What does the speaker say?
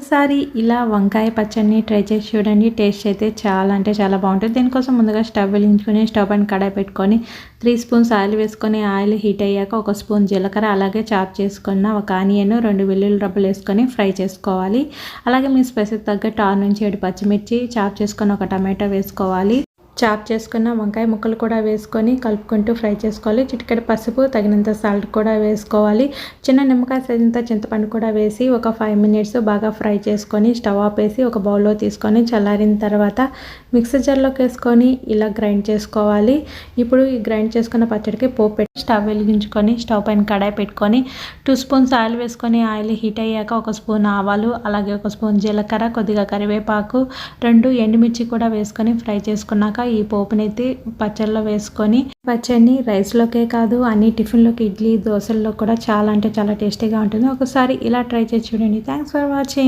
ఒకసారి ఇలా వంకాయ పచ్చడిని ట్రై చేసి చూడండి. టేస్ట్ అయితే చాలా అంటే చాలా బాగుంటుంది. దీనికోసం ముందుగా స్టవ్ వెలిగించుకొని స్టవ్ పైన కడాయి పెట్టుకొని 3 స్పూన్స్ ఆయిల్ వేసుకొని ఆయిల్ హీట్ అయ్యాక 1 స్పూన్ జీలకర్ర, అలాగే చాప్ చేసుకున్న 1 ఆనియన్, 2 వెల్లుల్లి రబ్బలు వేసుకొని ఫ్రై చేసుకోవాలి. అలాగే మీ స్పైసీకి తగ్గట్టు 6 నుంచి 7 పచ్చిమిర్చి, చాప్ చేసుకొని 1 టమాటో వేసుకోవాలి. చాప్ చేసుకున్న వంకాయ ముక్కలు కూడా వేసుకొని కలుపుకుంటూ ఫ్రై చేసుకోవాలి. చిటికెడు పసుపు, తగినంత సాల్ట్ కూడా వేసుకోవాలి. చిన్న నిమ్మకాయ సైజంత చింతపండు కూడా వేసి ఒక 5 మినిట్స్ బాగా ఫ్రై చేసుకొని స్టవ్ ఆపేసి ఒక బౌల్లో తీసుకొని చల్లారిన తర్వాత మిక్సీ జార్లోకి వేసుకొని ఇలా గ్రైండ్ చేసుకోవాలి. ఇప్పుడు ఈ గ్రైండ్ చేసుకున్న పచ్చడికి పోపు పెట్టి స్టవ్ వెలిగించుకొని స్టవ్ పైన కడాయి పెట్టుకొని 2 స్పూన్స్ ఆయిల్ వేసుకొని ఆయిల్ హీట్ అయ్యాక 1 స్పూన్ ఆవాలు, అలాగే 1 స్పూన్ జీలకర్ర, కొద్దిగా కరివేపాకు, 2 ఎండుమిర్చి కూడా వేసుకొని ఫ్రై చేసుకున్నాక ఈ పోపునైతే పచ్చడిలో వేసుకొని పచ్చడిని రైస్లోకే కాదు అన్ని టిఫిన్లోకి, ఇడ్లీ, దోశల్లో కూడా చాలా అంటే చాలా టేస్టీగా ఉంటుంది. ఒకసారి ఇలా ట్రై చేసి చూడండి. Thanks for watching.